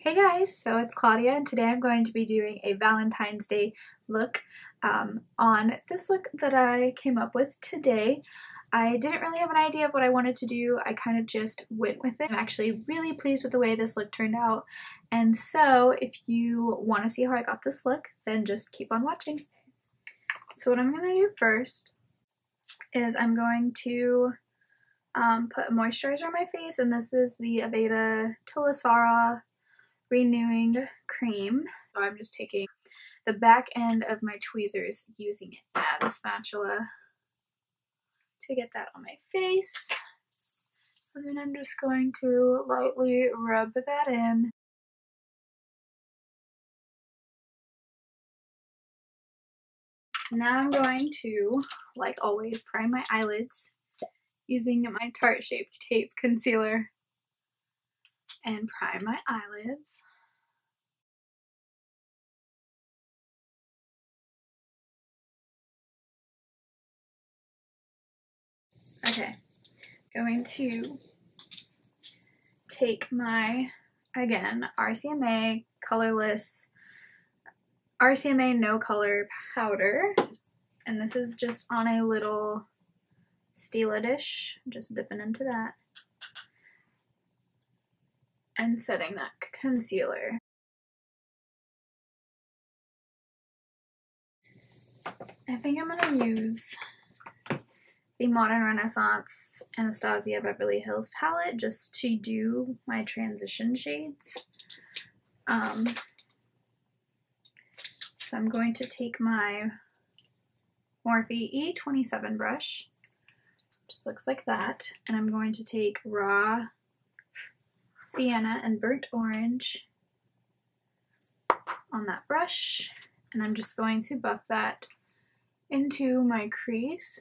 Hey guys, so it's Claudia and today I'm going to be doing a Valentine's Day look on this look that I came up with today. I didn't really have an idea of what I wanted to do. I kind of just went with it. I'm actually really pleased with the way this look turned out. And so if you want to see how I got this look, then just keep on watching. So what I'm going to do first is I'm going to put a moisturizer on my face, and this is the Aveda Tulasara Renewing Cream. So I'm just taking the back end of my tweezers, using it as a spatula to get that on my face. And then I'm just going to lightly rub that in. Now I'm going to, like always, prime my eyelids using my Tarte Shape Tape Concealer and prime my eyelids. Okay, going to take my, again, RCMA colorless, RCMA no color powder, and this is just on a little Stila dish. I'm just dipping into that and setting that concealer. I think I'm gonna use the Modern Renaissance Anastasia Beverly Hills palette just to do my transition shades. So I'm going to take my Morphe E27 brush, just looks like that, and I'm going to take raw sienna and burnt orange on that brush, and I'm just going to buff that into my crease.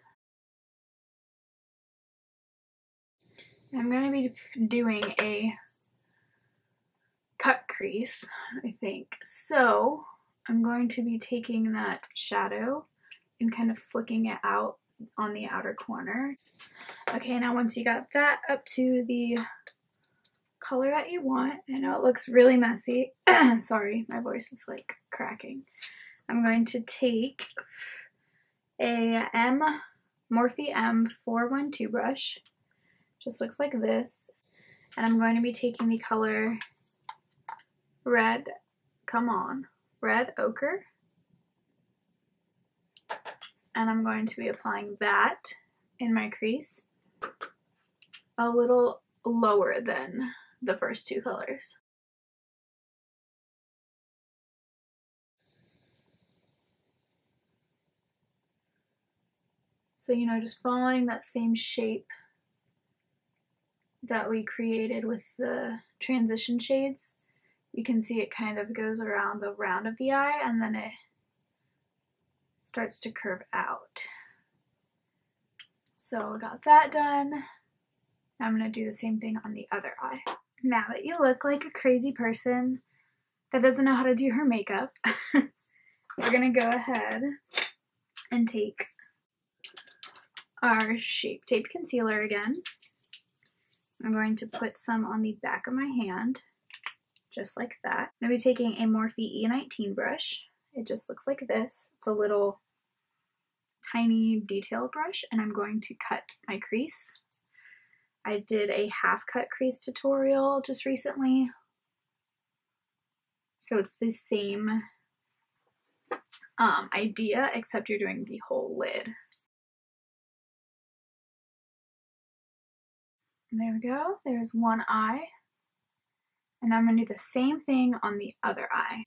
I'm going to be doing a cut crease, I think. So I'm going to be taking that shadow and kind of flicking it out on the outer corner. Okay, now once you got that up to the color that you want, I know it looks really messy. Sorry, my voice is like cracking. I'm going to take a Morphe M412 brush. Just looks like this, and I'm going to be taking the color Red Ochre, and I'm going to be applying that in my crease a little lower than the first two colors. So, you know, just following that same shape that we created with the transition shades. You can see it kind of goes around the round of the eye, and then it starts to curve out. So I got that done. I'm going to do the same thing on the other eye. Now that you look like a crazy person that doesn't know how to do her makeup, we're going to go ahead and take our Shape Tape Concealer again. I'm going to put some on the back of my hand, just like that. I'm going to be taking a Morphe E19 brush. It just looks like this. It's a little tiny detail brush, and I'm going to cut my crease. I did a half cut crease tutorial just recently, so it's the same idea, except you're doing the whole lid. And there we go, there's one eye, and I'm going to do the same thing on the other eye.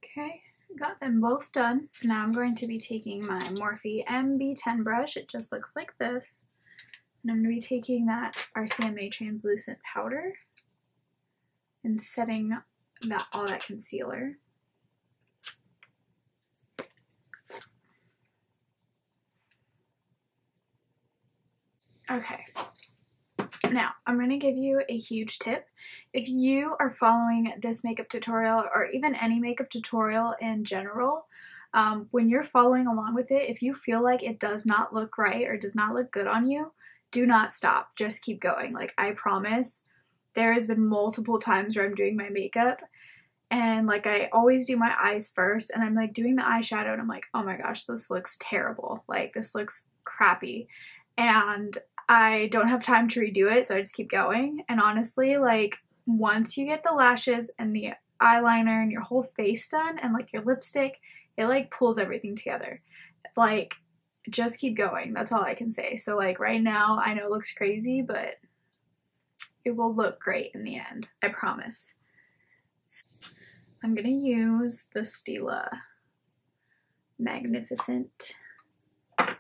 Okay, got them both done. Now I'm going to be taking my Morphe MB10 brush. It just looks like this. And I'm going to be taking that RCMA translucent powder and setting all that concealer. Okay, now I'm going to give you a huge tip. If you are following this makeup tutorial, or even any makeup tutorial in general, when you're following along with it, if you feel like it does not look right or does not look good on you, do not stop. Just keep going. Like, I promise there has been multiple times where I'm doing my makeup and like I always do my eyes first, and I'm like doing the eyeshadow and I'm like, oh my gosh, this looks terrible. Like this looks crappy. And I don't have time to redo it, so I just keep going. And honestly, like once you get the lashes and the eyeliner and your whole face done and like your lipstick, it like pulls everything together. Like just keep going. That's all I can say. So like right now, I know it looks crazy, but it will look great in the end. I promise. I'm gonna use the Stila Magnificent Middle.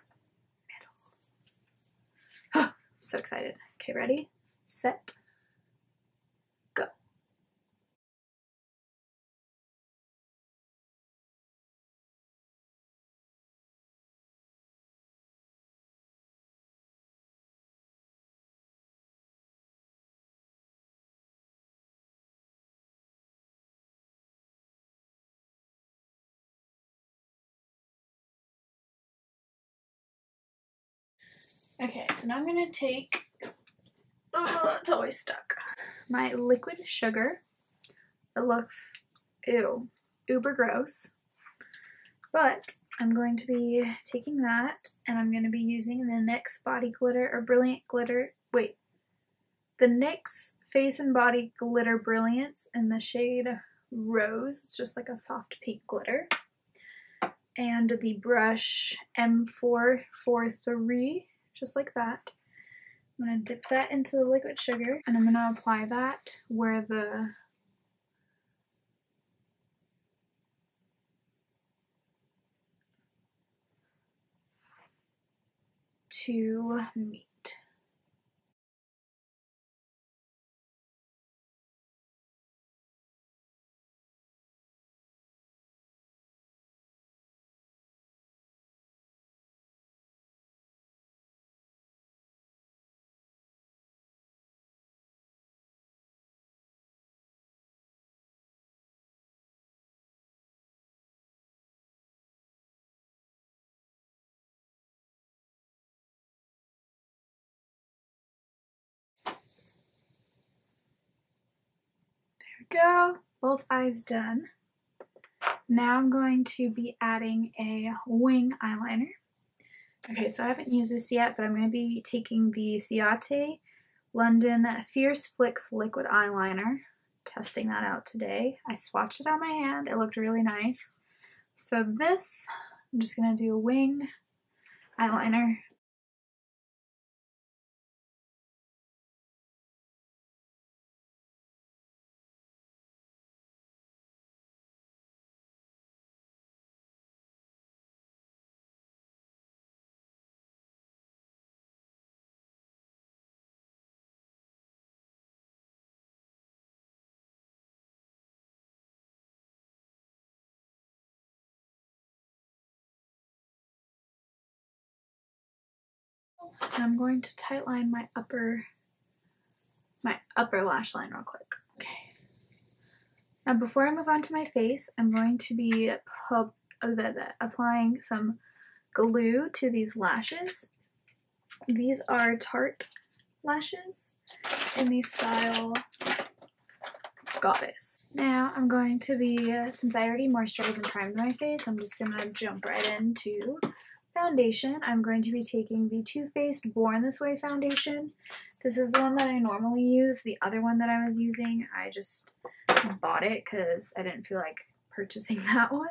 I'm so excited. Okay, ready, set, go. Okay, so now I'm gonna take, it's always stuck, my liquid sugar. It looks, ew, uber gross. But I'm going to be taking that and I'm going to be using the NYX Body Glitter or Brilliant Glitter, the NYX Face and Body Glitter Brilliance in the shade Rose. It's just like a soft pink glitter. And the brush M443, just like that. I'm going to dip that into the liquid sugar and I'm going to apply that where the two meet. Go, both eyes done. Now I'm going to be adding a wing eyeliner. Okay, so I haven't used this yet, but I'm going to be taking the Ciate London Fierce Flicks liquid eyeliner, testing that out today. I swatched it on my hand, it looked really nice. So this, I'm just going to do a wing eyeliner. And I'm going to tightline my upper lash line real quick. Okay. Now before I move on to my face, I'm going to be applying some glue to these lashes. These are Tarte lashes in the style Goddess. Now I'm going to be, since I already moisturized and primed my face, I'm just going to jump right into foundation. I'm going to be taking the Too Faced Born This Way foundation. This is the one that I normally use. The other one that I was using, I just bought it because I didn't feel like purchasing that one.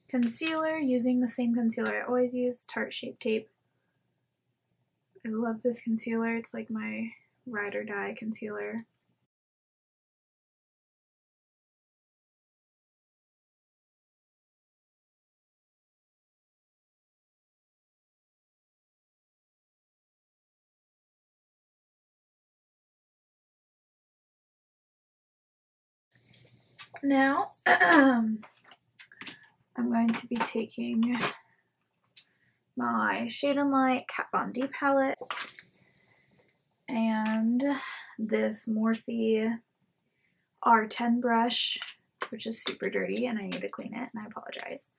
Concealer, using the same concealer I always use, Tarte Shape Tape. I love this concealer. It's like my ride or die concealer. Now, I'm going to be taking my Shade and Light Kat Von D palette and this Morphe R10 brush, which is super dirty and I need to clean it, and I apologize.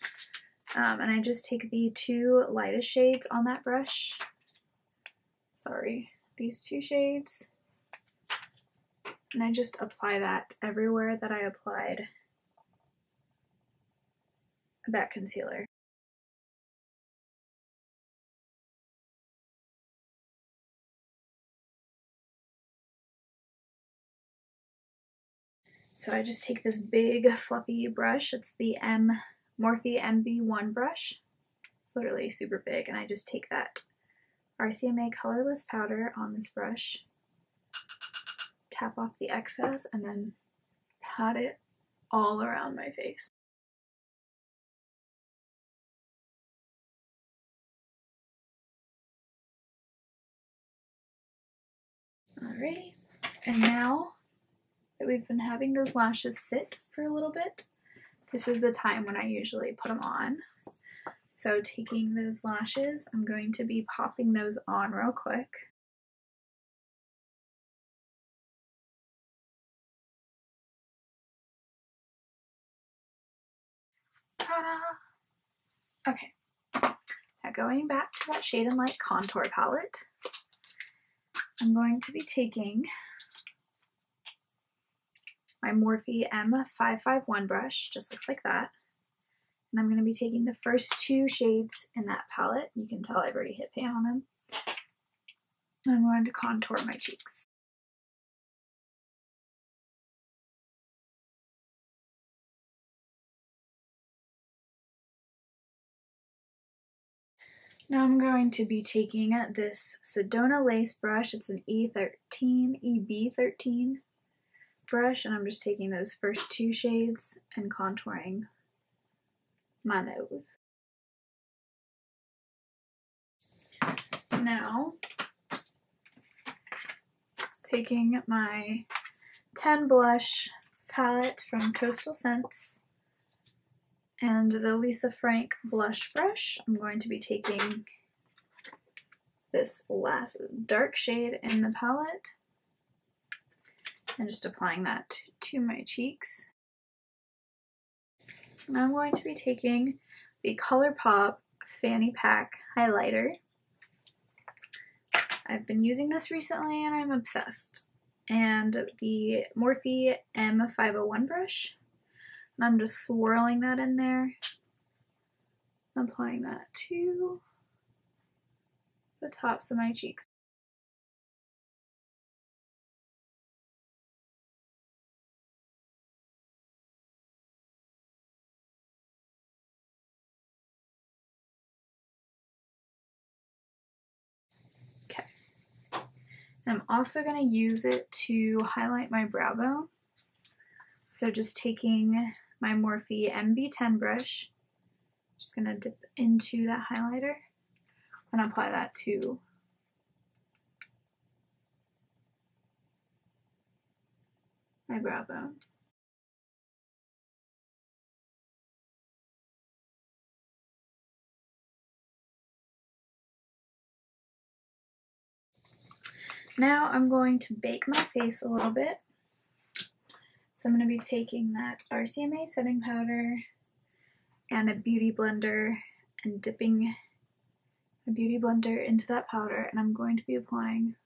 And I just take the two lightest shades on that brush. Sorry, these two shades. And I just apply that everywhere that I applied that concealer. So I just take this big fluffy brush. It's the Morphe MB1 brush. It's literally super big, and I just take that RCMA colorless powder on this brush, tap off the excess, and then pat it all around my face. Alrighty, and now that we've been having those lashes sit for a little bit, this is the time when I usually put them on. So taking those lashes, I'm going to be popping those on real quick. Ta-da! Okay, now going back to that Shade and Light contour palette, I'm going to be taking my Morphe M551 brush, just looks like that. And I'm going to be taking the first two shades in that palette. You can tell I've already hit pan on them. I'm going to contour my cheeks. Now I'm going to be taking this Sedona lace brush. It's an EB13 brush, and I'm just taking those first two shades and contouring my nose. Now, taking my 10 blush palette from Coastal Scents and the Lisa Frank blush brush, I'm going to be taking this last dark shade in the palette and just applying that to my cheeks. Now I'm going to be taking the ColourPop Fanny Pack highlighter. I've been using this recently and I'm obsessed. And the Morphe M501 brush. And I'm just swirling that in there. Applying that to the tops of my cheeks. Okay. I'm also going to use it to highlight my brow bone. So just taking my Morphe MB10 brush, just going to dip into that highlighter and apply that to my brow bone. Now I'm going to bake my face a little bit. So I'm going to be taking that RCMA setting powder and a beauty blender and dipping a beauty blender into that powder, and I'm going to be applying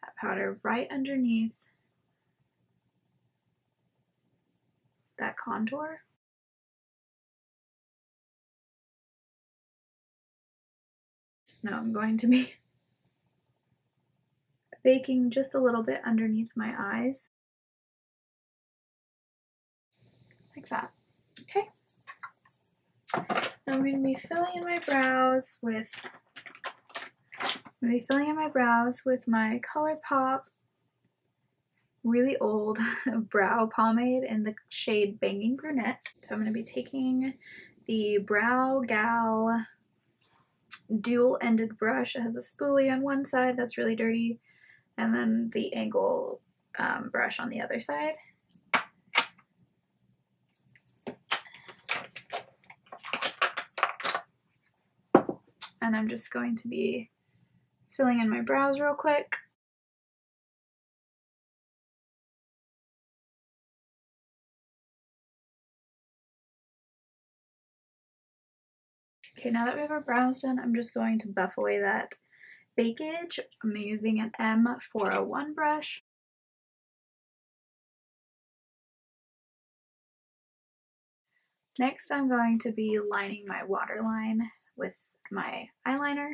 that powder right underneath that contour. So now I'm going to be baking just a little bit underneath my eyes, like that. Okay. Now I'm going to be filling in my brows with my ColourPop really old brow pomade in the shade Banging Brunette. So I'm going to be taking the Brow Gal dual-ended brush. It has a spoolie on one side that's really dirty, and then the angle brush on the other side. And I'm just going to be filling in my brows real quick. Okay, now that we have our brows done, I'm just going to buff away that bakage. I'm using an M401 brush. Next, I'm going to be lining my waterline with my eyeliner.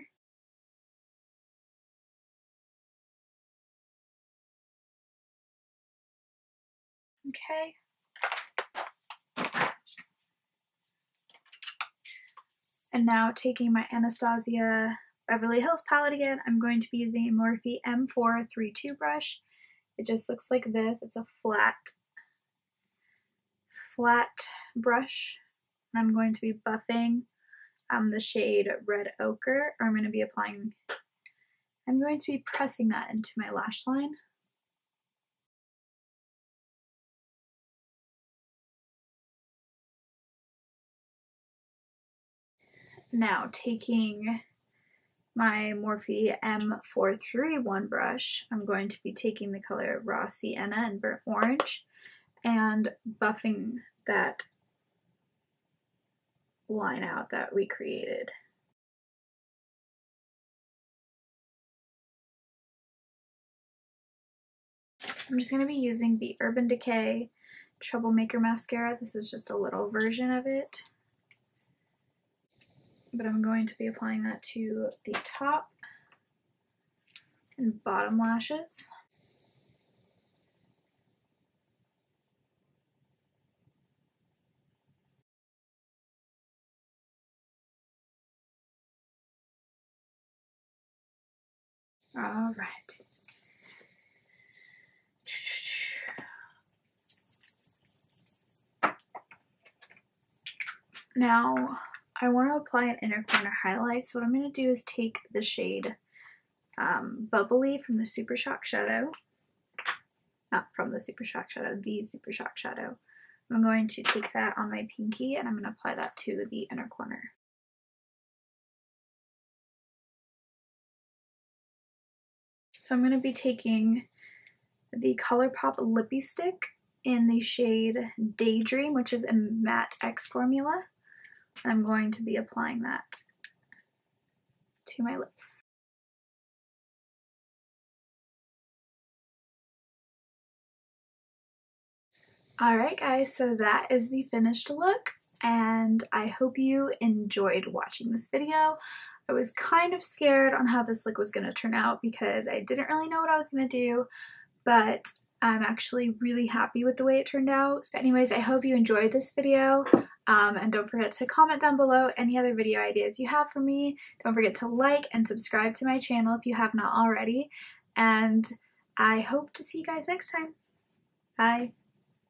Okay. And now taking my Anastasia Beverly Hills palette again, I'm going to be using a Morphe M432 brush. It just looks like this. It's a flat brush. And I'm going to be buffing the shade Red Ochre, or I'm going to be pressing that into my lash line. Now taking my Morphe M431 brush, I'm going to be taking the color Raw Sienna and Burnt Orange and buffing that line out that we created. I'm just going to be using the Urban Decay Troublemaker mascara. This is just a little version of it, but I'm going to be applying that to the top and bottom lashes. All right. Now I want to apply an inner corner highlight, so what I'm going to do is take the shade Bubbly from the Super Shock Shadow. Not from the Super Shock Shadow, the Super Shock Shadow. I'm going to take that on my pinky and I'm going to apply that to the inner corner. So I'm going to be taking the ColourPop Lippy Stick in the shade Daydream, which is a matte X formula. I'm going to be applying that to my lips. Alright guys, so that is the finished look, and I hope you enjoyed watching this video. I was kind of scared on how this look was going to turn out because I didn't really know what I was going to do, but I'm actually really happy with the way it turned out. But anyways, I hope you enjoyed this video, and don't forget to comment down below any other video ideas you have for me. Don't forget to like and subscribe to my channel if you have not already, and I hope to see you guys next time. Bye!